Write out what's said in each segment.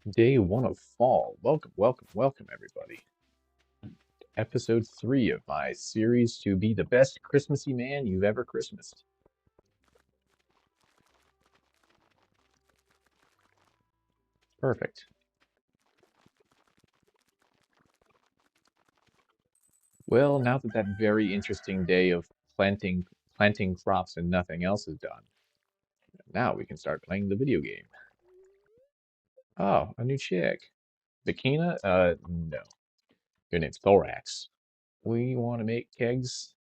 Day one of fall. Welcome, welcome, welcome, everybody. Episode 3 of my series to be the best Christmassy man you've ever Christmased. Perfect. Well, now that very interesting day of planting crops and nothing else is done, now we can start playing the video game. Oh, a new chick. Bikina? No. Your name's Thorax. We want to make kegs.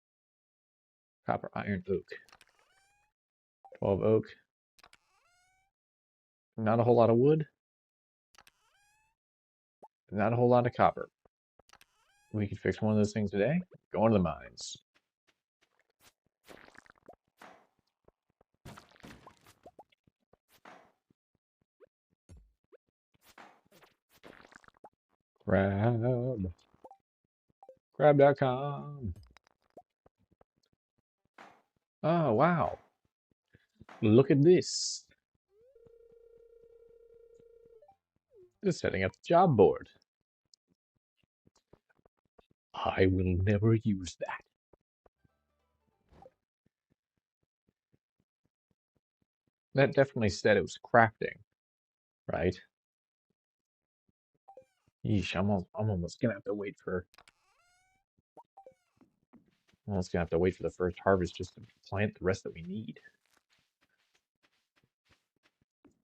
Copper, iron, oak. 12 oak. Not a whole lot of wood. Not a whole lot of copper. We can fix one of those things today. Going to the mines. Crab. Crab.com. Oh, wow. Look at this. Just setting up the job board. I will never use that. That definitely said it was crafting, right? Yeesh, I'm almost gonna have to wait for the first harvest just to plant the rest that we need.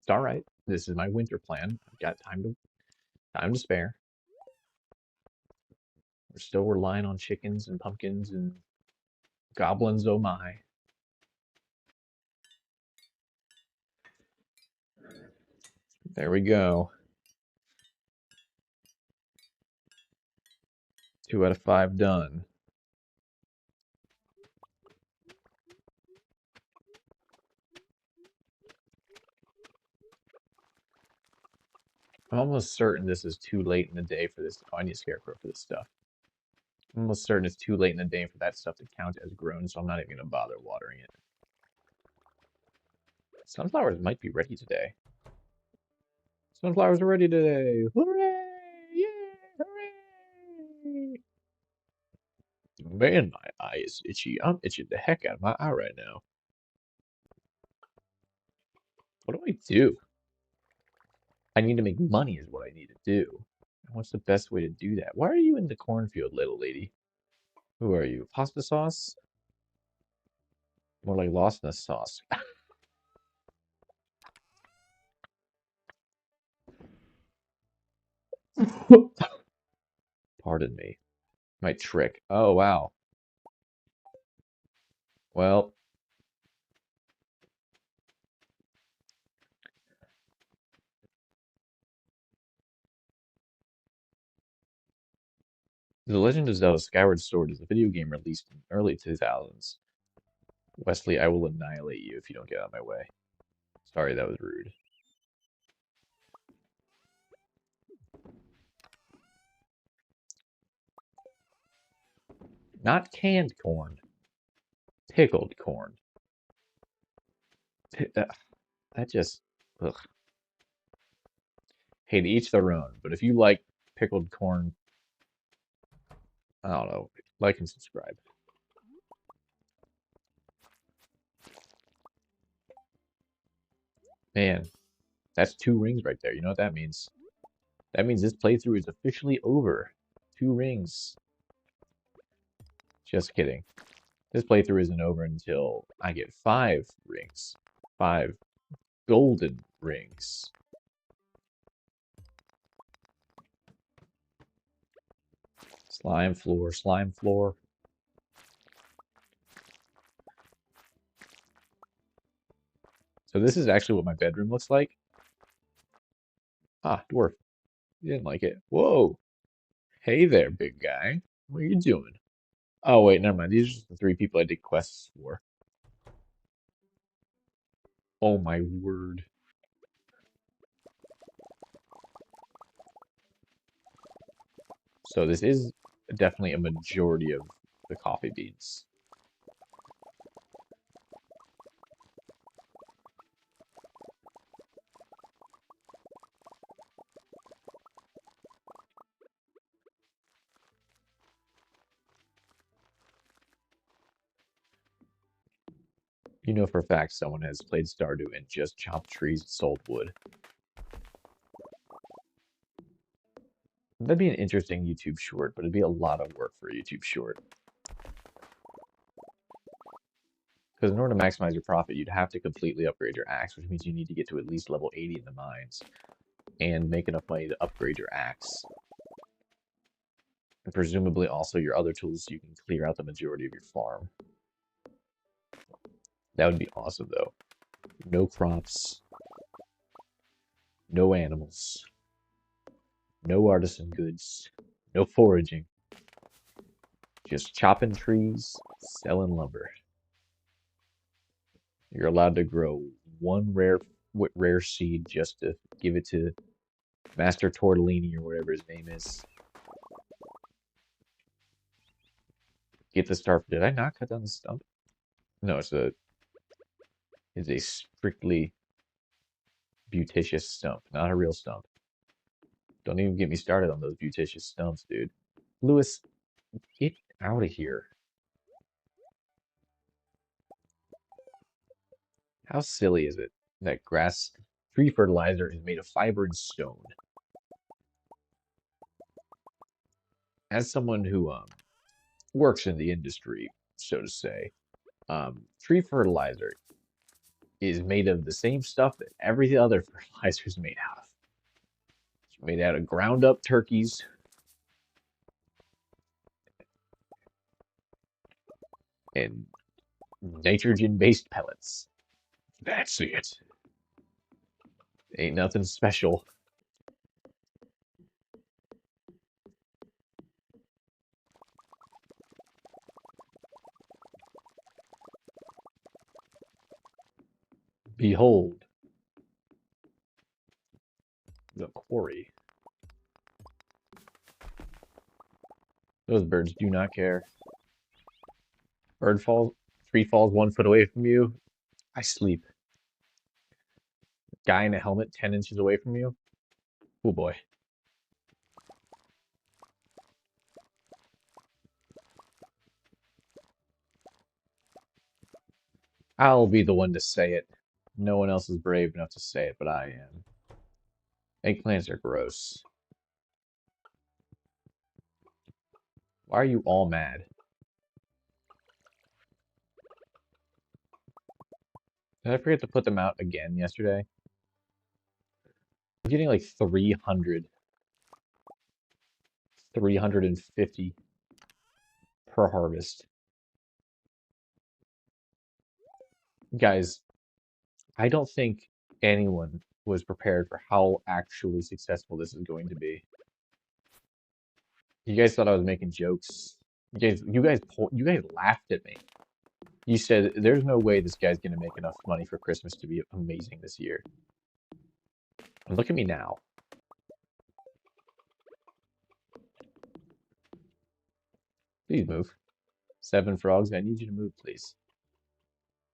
It's all right. This is my winter plan. I've got time to spare. We're still relying on chickens and pumpkins and goblins. Oh my! There we go. 2 out of 5 done. I'm almost certain this is too late in the day for this. Oh, I need a scarecrow for this stuff. I'm almost certain it's too late in the day for that stuff to count as grown, so I'm not even going to bother watering it. Sunflowers might be ready today. Sunflowers are ready today. Hooray! Yeah! Hooray! Man, my eye is itchy. I'm itching the heck out of my eye right now. What do I do? I need to make money is what I need to do. What's the best way to do that? Why are you in the cornfield, little lady? Who are you? Pasta sauce? More like lostness sauce. Pardon me. My trick. Oh, wow. Well, The Legend of Zelda Skyward Sword is a video game released in early 2000s. Wesley, I will annihilate you if you don't get out of my way. Sorry, that was rude. Not canned corn. Pickled corn. That just... Ugh. Hey, to each their own, but if you like pickled corn, I don't know, like and subscribe. Man, that's 2 rings right there. You know what that means? That means this playthrough is officially over. 2 rings. Just kidding. This playthrough isn't over until I get 5 rings. 5 golden rings. Slime floor, slime floor. So this is actually what my bedroom looks like. Ah, dwarf. You didn't like it. Whoa. Hey there, big guy. What are you doing? Oh, wait, never mind. These are just the 3 people I did quests for. Oh my word. So this is definitely a majority of the coffee beans. You know for a fact someone has played Stardew and just chopped trees and sold wood. That'd be an interesting YouTube short, but it'd be a lot of work for a YouTube short. Because in order to maximize your profit, you'd have to completely upgrade your axe, which means you need to get to at least level 80 in the mines and make enough money to upgrade your axe. And presumably also your other tools so you can clear out the majority of your farm. That would be awesome though. No crops, no animals, no artisan goods, no foraging. Just chopping trees, selling lumber. You're allowed to grow one rare seed just to give it to Master Tortellini or whatever his name is. Get the star. Did I not cut down the stump? No, it's a strictly beauticious stump, not a real stump. Don't even get me started on those beauticious stumps, dude. Lewis, get out of here. How silly is it that grass tree fertilizer is made of fiber and stone? As someone who works in the industry, so to say, tree fertilizer is made of the same stuff that every other fertilizer is made out of. It's made out of ground up turkeys and nitrogen based pellets. That's it. Ain't nothing special. Behold, the quarry. Those birds do not care. Tree falls 1 foot away from you. I sleep. Guy in a helmet 10 inches away from you. Oh boy. I'll be the one to say it. No one else is brave enough to say it, but I am. Eggplants are gross. Why are you all mad? Did I forget to put them out again yesterday? I'm getting like 350 per harvest. Guys, I don't think anyone was prepared for how actually successful this is going to be. You guys thought I was making jokes. You guys laughed at me. You said there's no way this guy's gonna make enough money for Christmas to be amazing this year. And look at me now. Please move. 7 frogs, I need you to move, please.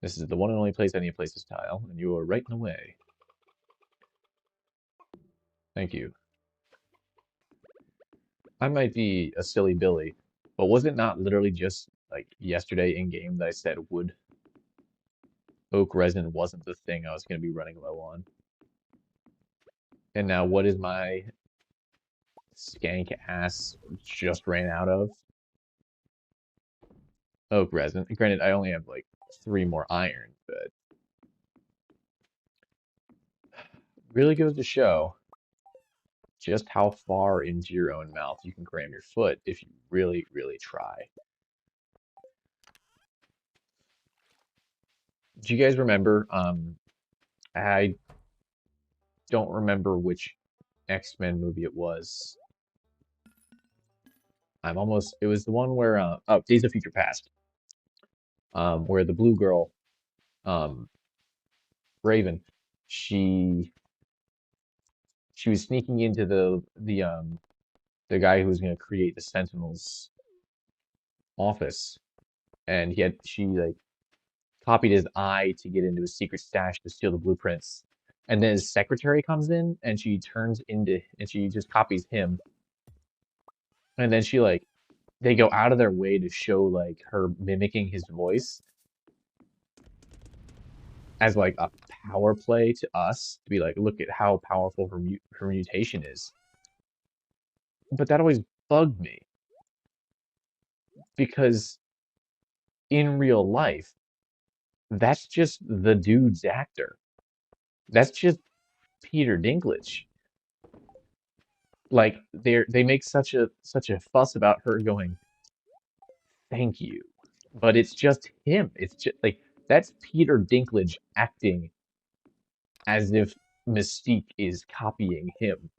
This is the one and only place I need to place this tile, and you are right in the way. Thank you. I might be a silly Billy, but was it not literally just like yesterday in game that I said wood oak resin wasn't the thing I was going to be running low on? And now what is my skank ass just ran out of? Oak resin. Granted, I only have like 3 more iron, but really goes to show just how far into your own mouth you can cram your foot if you really, really try. Do you guys remember? I don't remember which X-Men movie it was. It was the one where, oh, Days of Future Past, where the blue girl, um, Raven, she she was sneaking into the guy who was going to create the Sentinels office, and she like copied his eye to get into his secret stash to steal the blueprints. And then his secretary comes in and she just copies him. And then they go out of their way to show like her mimicking his voice. as like a power play to us to be like, look at how powerful her mutation is. But that always bugged me because in real life, that's just the dude's actor. That's just Peter Dinklage. Like they make such a fuss about her going, thank you. But it's just him. It's just like that's Peter Dinklage acting as if Mystique is copying him.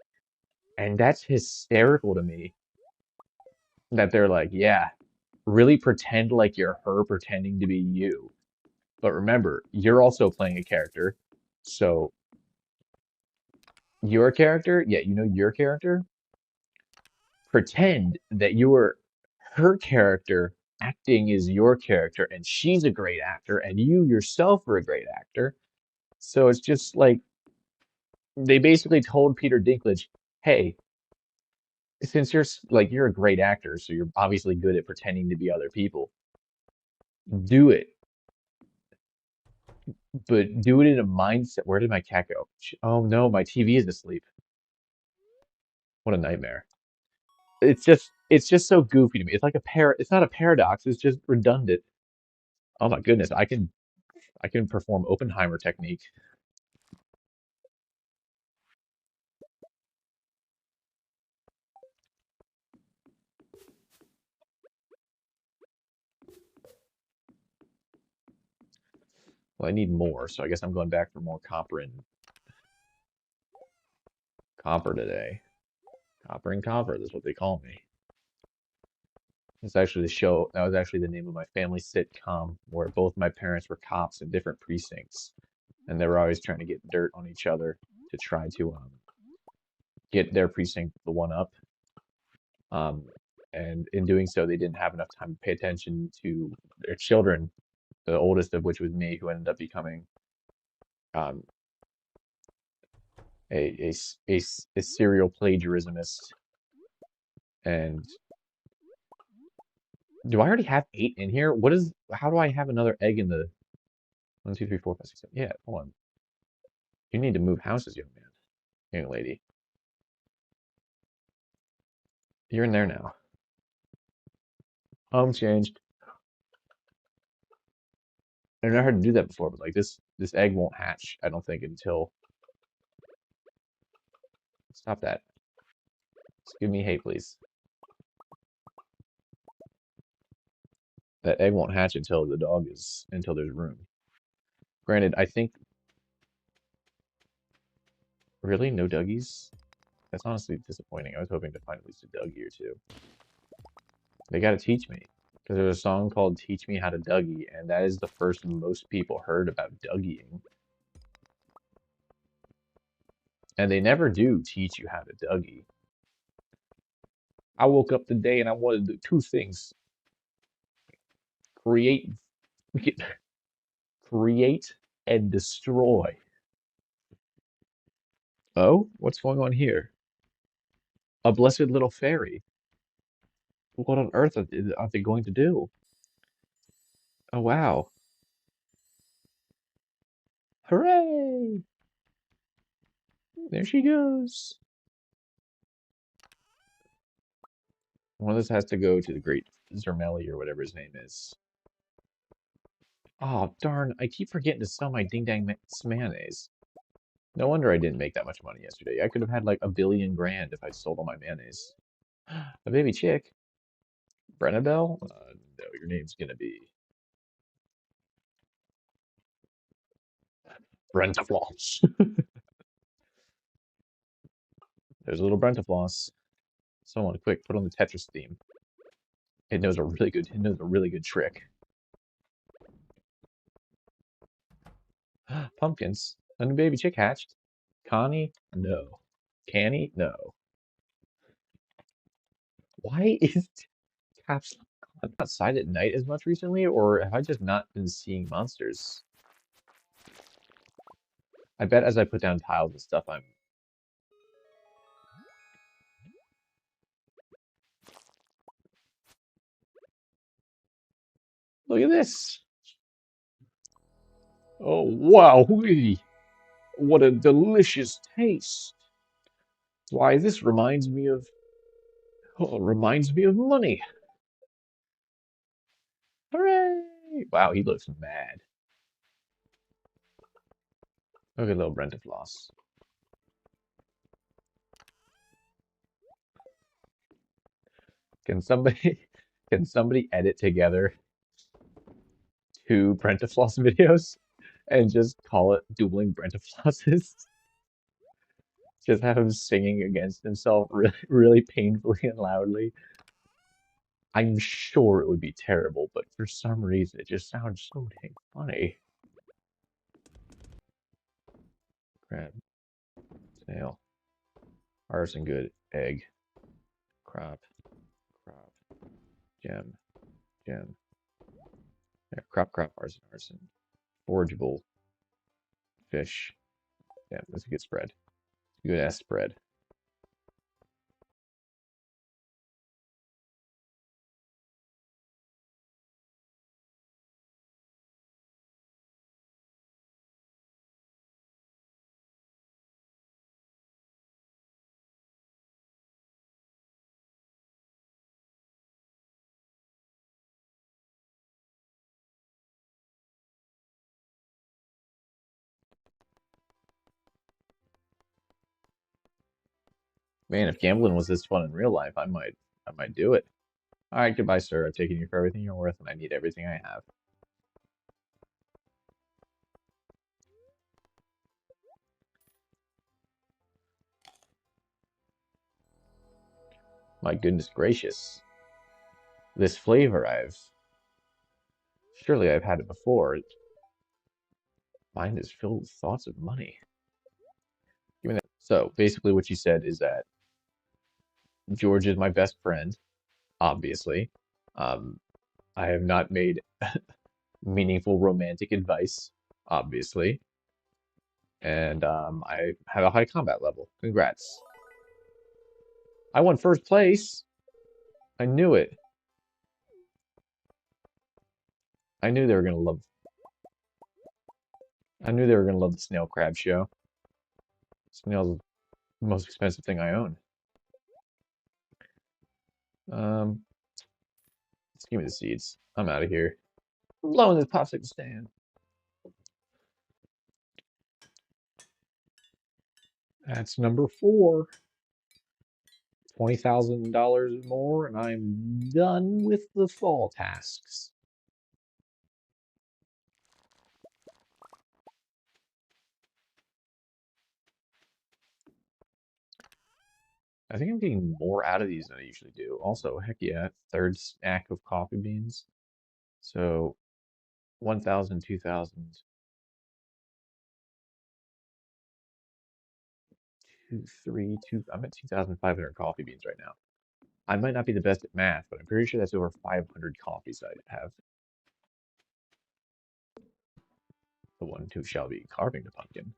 And that's hysterical to me that they're like, yeah, really pretend like you're her pretending to be you. But remember, you're also playing a character. So your character, yeah, you know your character, pretend that you're her character acting as your character and she's a great actor and you yourself are a great actor. So it's just like they basically told Peter Dinklage, "Hey, since you're a great actor, so you're obviously good at pretending to be other people. Do it, but do it in a mindset. Where did my cat go? Oh no, my TV is asleep. What a nightmare. It's just so goofy to me. It's like it's not a paradox, it's just redundant. Oh my goodness, I can perform Oppenheimer technique. Well, I need more, so I guess I'm going back for more copper and copper today. Copper and copper, that's what they call me. It's actually the show, that was actually the name of my family sitcom where both my parents were cops in different precincts, and they were always trying to get dirt on each other to try to get their precinct the one up. Um, and in doing so, they didn't have enough time to pay attention to their children, the oldest of which was me, who ended up becoming um, a serial plagiarismist. And do I already have 8 in here? How do I have another egg in the 1, 2, 3, 4, 5, 6, 7? Yeah, hold on. You need to move houses, young man, young lady. You're in there now. Home changed. I've never had to do that before, but like this egg won't hatch, I don't think, until stop that. Just give me hay, please. That egg won't hatch until there's room. Granted, I think really no Dougies? That's honestly disappointing. I was hoping to find at least a Dougie or two. They gotta teach me. Because there's a song called Teach Me How to Dougie, and that is the first most people heard about Dougieing. And they never do teach you how to Dougie. I woke up today and I wanted to do two things. Create create and destroy. Oh, what's going on here? A blessed little fairy. What on earth are they going to do? Oh wow. Hooray! There she goes. One of this has to go to the great Zermelli or whatever his name is. Oh, darn. I keep forgetting to sell my ding dang mayonnaise. No wonder I didn't make that much money yesterday. I could have had like a billion grand if I sold all my mayonnaise. A baby chick. Brennabelle? No, your name's gonna be Brentafloss. There's a little Brentafloss. Someone quick, put on the Tetris theme. It knows a really good trick. Pumpkins. A new baby chick hatched. Connie? No. Canny? No. Why is Caps Lock outside at night as much recently, or have I just not been seeing monsters? I bet as I put down tiles and stuff, I'm. Look at this! Oh, wow! What a delicious taste! Why, this reminds me of money. Hooray! Wow, he looks mad. Look at little Brentifloss. Can somebody can somebody edit together two Brentifloss videos and just call it dueling Brentiflosses? Just have him singing against himself really, really painfully and loudly. I'm sure it would be terrible, but for some reason it just sounds so dang funny. Crab, snail, artisan good, egg, crop, crop, gem, gem. Yeah, crop, artisan. Forageable, fish. Yeah, that's a good spread. Good ass spread. Man, if gambling was this fun in real life, I might do it. All right, goodbye, sir. I've taken you for everything you're worth, and I need everything I have. My goodness gracious. This flavor, surely I've had it before. Mine is filled with thoughts of money. Give me that. So basically, what you said is that George is my best friend, obviously. Um, I have not made meaningful romantic advice, obviously. And I have a high combat level. Congrats. I won first place. I knew it. I knew they were gonna love. I knew they were gonna love the snail crab show. Snail's the most expensive thing I own. Um, just give me the seeds. I'm out of here. I'm blowing this popsicle stand. That's number 4. $20,000 more, and I'm done with the fall tasks. I think I'm getting more out of these than I usually do. Also, heck yeah, third stack of coffee beans. So 1,000, 2,000, 2, 3, 2. I'm at 2,500 coffee beans right now. I might not be the best at math, but I'm pretty sure that's over 500 coffees I have. The one who shall be carving the pumpkin.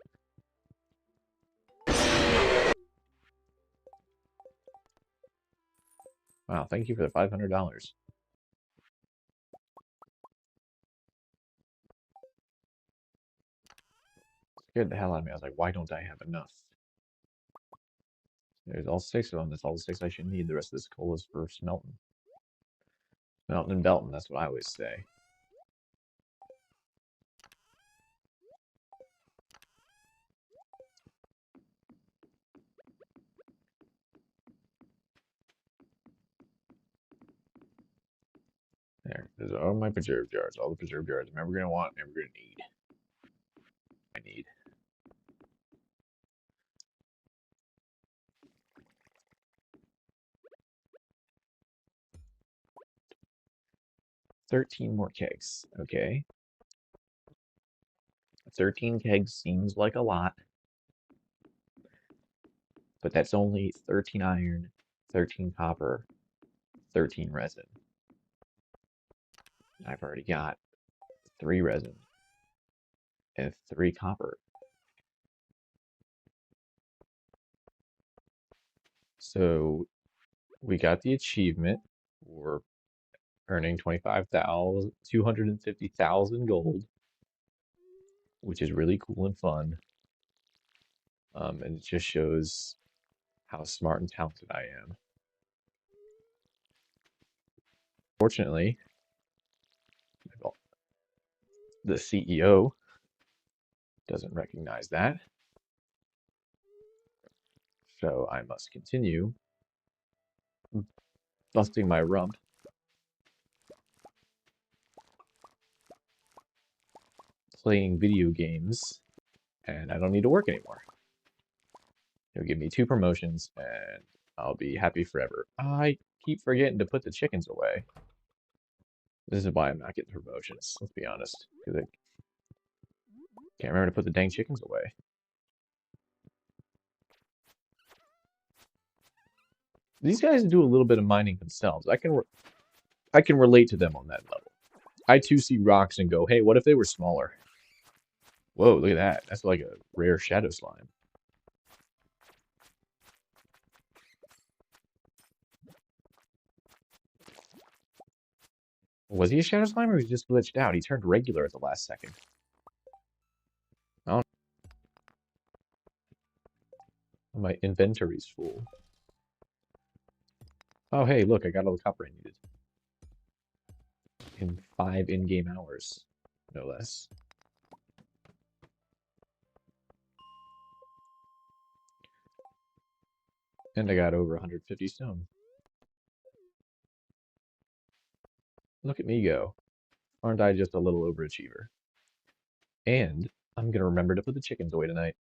Wow, thank you for the $500. Scared the hell out of me. I was like, why don't I have enough? There's all 6 of them. That's all the 6 I should need. The rest of this coal is for smelting. Smelting and belting, that's what I always say. There's all my preserve jars. All the preserve jars I'm ever going to want, never going to need. I need. 13 more kegs. Okay. 13 kegs seems like a lot, but that's only 13 iron, 13 copper, 13 resin. I've already got 3 resin and 3 copper. So we got the achievement for earning 25,000, 250,000 gold. which is really cool and fun. And it just shows how smart and talented I am. Fortunately, the CEO doesn't recognize that, so I must continue busting my rump, playing video games, and I don't need to work anymore. He'll give me 2 promotions, and I'll be happy forever. I keep forgetting to put the chickens away. This is why I'm not getting promotions, let's be honest, because I can't remember to put the dang chickens away. These guys do a little bit of mining themselves. I can relate to them on that level. I too see rocks and go, hey, what if they were smaller? Whoa, look at that. That's like a rare shadow slime. Was he a shadow slime or was he just glitched out? He turned regular at the last second. I don't know. My inventory's full. Oh, hey, look, I got all the copper I needed. In 5 in-game hours, no less. And I got over 150 stone. Look at me go. Aren't I just a little overachiever? And I'm gonna remember to put the chickens away tonight.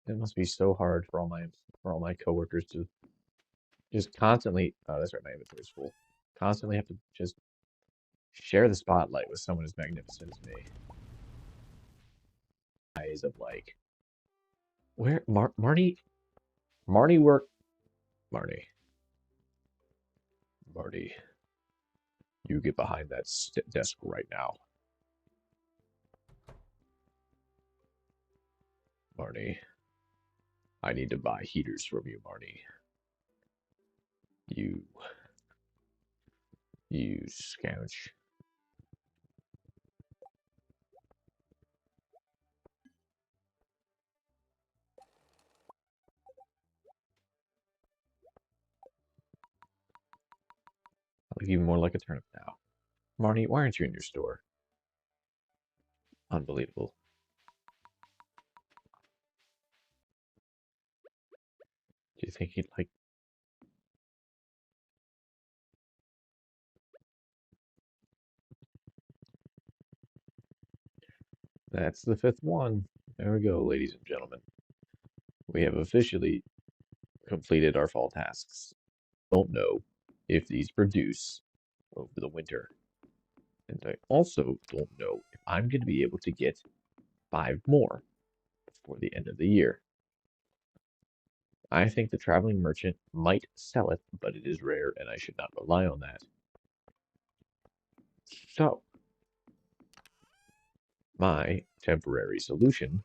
It must be so hard for all my coworkers to just constantly. Oh, that's right, my inventory's full. Constantly have to just share the spotlight with someone as magnificent as me. Eyes of like, where Marty work. Marty, Marty, you get behind that desk right now. Marty, I need to buy heaters from you, Marty. You scouch. I look even more like a turnip now. Marty, why aren't you in your store? Unbelievable. Do you think he'd like? That's the 5th one. There we go, ladies and gentlemen. We have officially completed our fall tasks. Don't know if these produce over the winter. And I also don't know if I'm going to be able to get 5 more before the end of the year. I think the traveling merchant might sell it, but it is rare and I should not rely on that. So, my temporary solution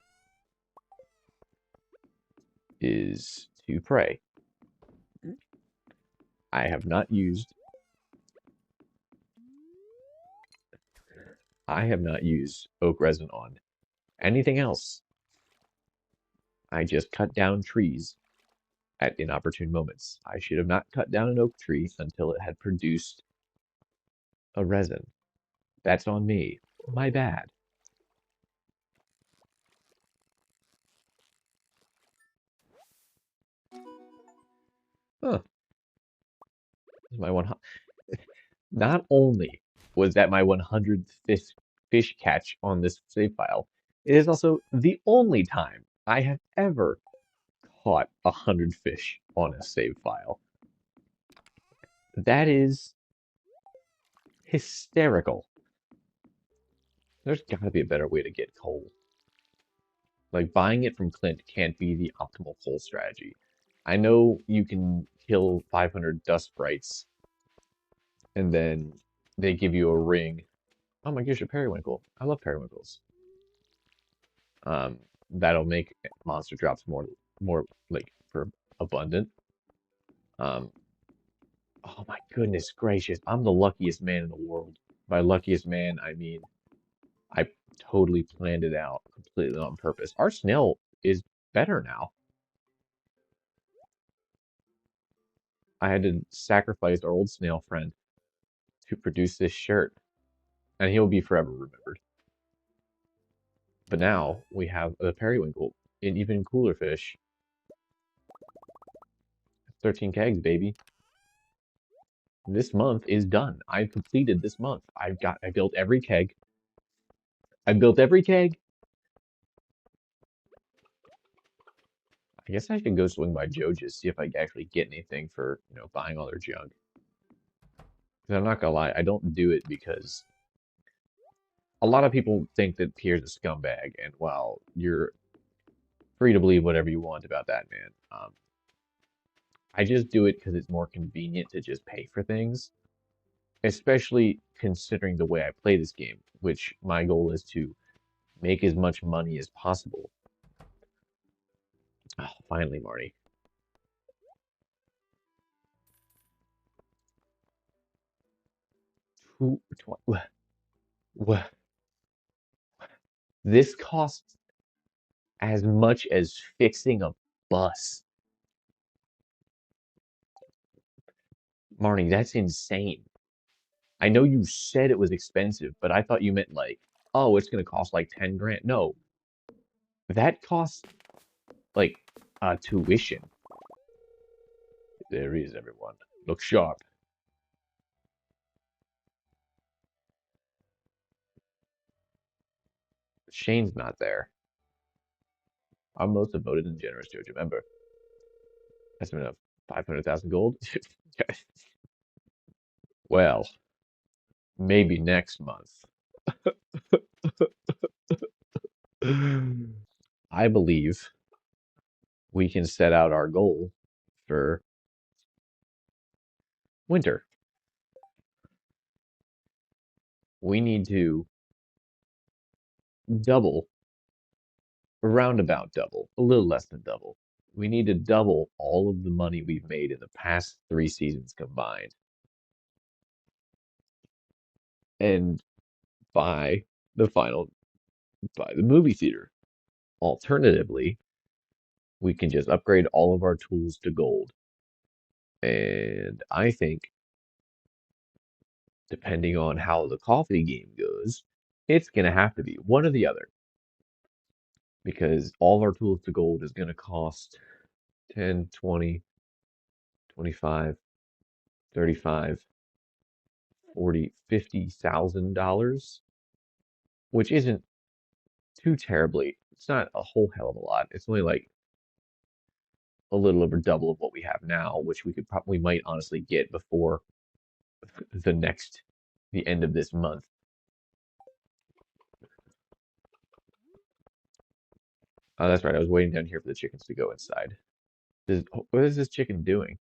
is to pray. I have not used oak resin on anything else. I just cut down trees at inopportune moments. I should have not cut down an oak tree until it had produced a resin. That's on me. My bad. Huh. My one. Not only was that my 100th fish catch on this save file, it is also the only time I have ever caught 100 fish on a save file. That is hysterical. There's got to be a better way to get coal. Like, buying it from Clint can't be the optimal coal strategy. I know you can kill 500 dust sprites, and then they give you a ring. Oh my gosh, a periwinkle. I love periwinkles. That'll make monster drops more like for abundant. Um, oh my goodness gracious, I'm the luckiest man in the world. By luckiest man, I mean Totally planned it out completely on purpose. Our snail is better now. I had to sacrifice our old snail friend to produce this shirt, and he'll be forever remembered. But now we have a periwinkle, an even cooler fish. 13 kegs, baby. This month is done. I've completed this month. I built every keg. I built every keg. I guess I should go swing by Joja's, see if I actually get anything for, buying all their junk. Because I'm not gonna lie, I don't do it because a lot of people think that Pierre's a scumbag, and while you're free to believe whatever you want about that man, I just do it because it's more convenient to just pay for things, especially considering the way I play this game, which my goal is to make as much money as possible. Oh, finally, Marty. Who, this costs as much as fixing a bus. Marnie, that's insane. I know you said it was expensive, but I thought you meant like, oh, it's gonna cost like 10 grand. No, that costs like tuition. There he is, everyone. Look sharp. Shane's not there. I'm most devoted and generous to a member. Estimate of 500,000 gold. Well, maybe next month. I believe we can set out our goal for winter. We need to double, roundabout double, a little less than double. We need to double all of the money we've made in the past 3 seasons combined and buy the final, buy the movie theater. Alternatively, we can just upgrade all of our tools to gold. And I think, depending on how the coffee game goes, it's going to have to be one or the other because all of our tools to gold is going to cost 10, 20, 25, 35, 40, $50,000, which isn't too terribly. It's not a whole hell of a lot. It's only like a little over double of what we have now, which we might honestly get before the next the end of this month. Oh, that's right. I was waiting down here for the chickens to go inside. What is this chicken doing?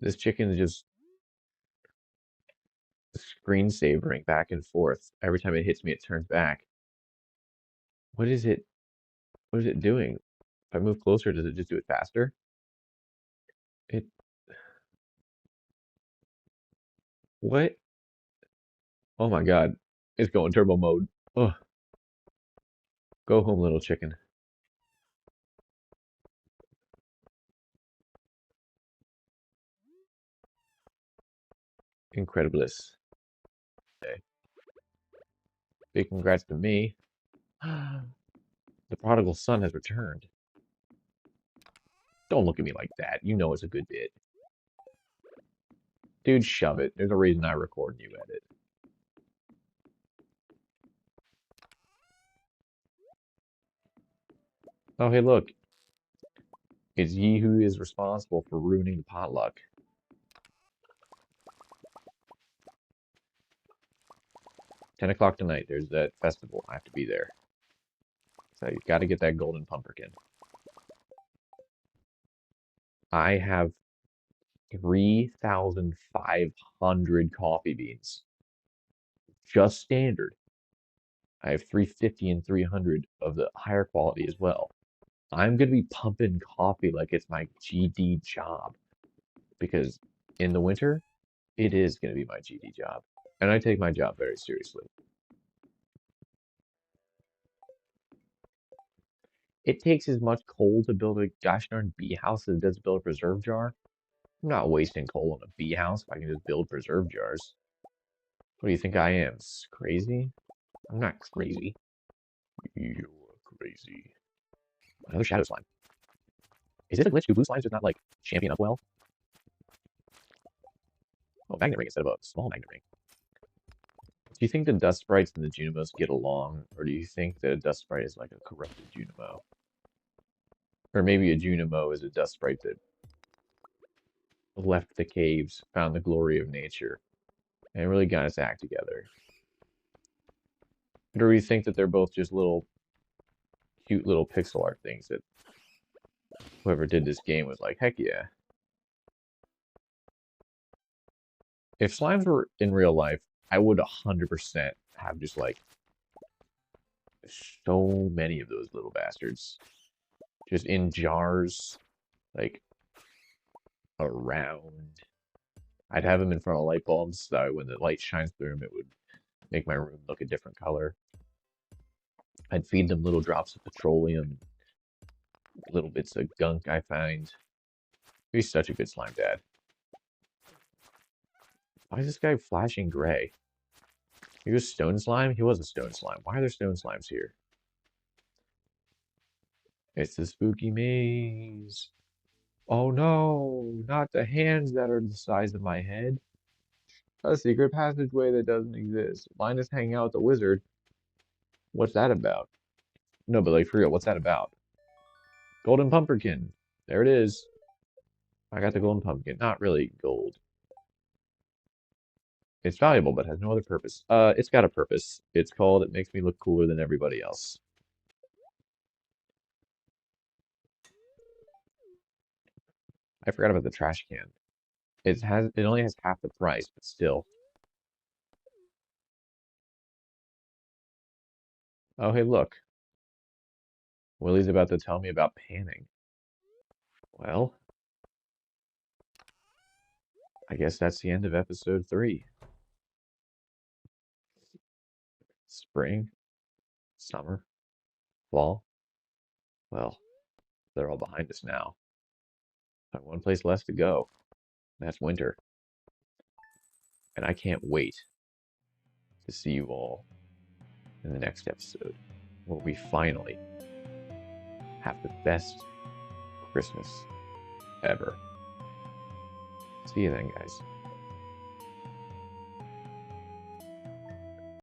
This chicken is just screensavering back and forth. Every time it hits me, it turns back. What is it? What is it doing? If I move closer, does it just do it faster? It what? Oh my God. It's going turbo mode. Oh, go home, little chicken. Incredibliss. Okay. Big congrats to me. The prodigal son has returned. Don't look at me like that. You know it's a good bit. Dude, shove it. There's a reason I record and you edit. Oh, hey, look. It's ye who is responsible for ruining the potluck. 10 o'clock tonight, there's that festival. I have to be there. So you got to get that golden pumpkin. I have 3,500 coffee beans. Just standard. I have 350 and 300 of the higher quality as well. I'm going to be pumping coffee like it's my GD job because in the winter, it is going to be my GD job. And I take my job very seriously. It takes as much coal to build a gosh darn bee house as it does to build a preserve jar. I'm not wasting coal on a bee house if I can just build preserve jars. What do you think I am? Crazy? I'm not crazy. You're crazy. Another shadow slime. Is it a glitch? Do blue slimes just not like champion up well? Oh, magnet ring instead of a small magnet ring. Do you think the dust sprites and the Junimos get along, or do you think that a dust sprite is like a corrupted Junimo? Or maybe a Junimo is a dust sprite that left the caves, found the glory of nature, and really got its act together. Or do you think that they're both just little, cute little pixel art things that whoever did this game was like, heck yeah. If slimes were in real life, I would 100% have just like so many of those little bastards. Just in jars, like around. I'd have them in front of light bulbs so that when the light shines through them, it would make my room look a different color. I'd feed them little drops of petroleum, little bits of gunk I find. He's such a good slime dad. Why is this guy flashing gray? He was stone slime? He was a stone slime. Why are there stone slimes here? It's the spooky maze. Oh no, not the hands that are the size of my head. A secret passageway that doesn't exist. Linus hanging out with the wizard. What's that about? No, but like for real, what's that about? Golden pumpkin. There it is. I got the golden pumpkin. Not really gold. It's valuable, but has no other purpose. It's got a purpose. It's called it makes me look cooler than everybody else. I forgot about the trash can. It only has half the price, but still. Oh hey look. Willie's about to tell me about panning. Well, I guess that's the end of episode 3. Spring, summer, fall. Well, they're all behind us now. But one place left to go. That's winter. And I can't wait to see you all in the next episode where we finally have the best Christmas ever. See you then, guys.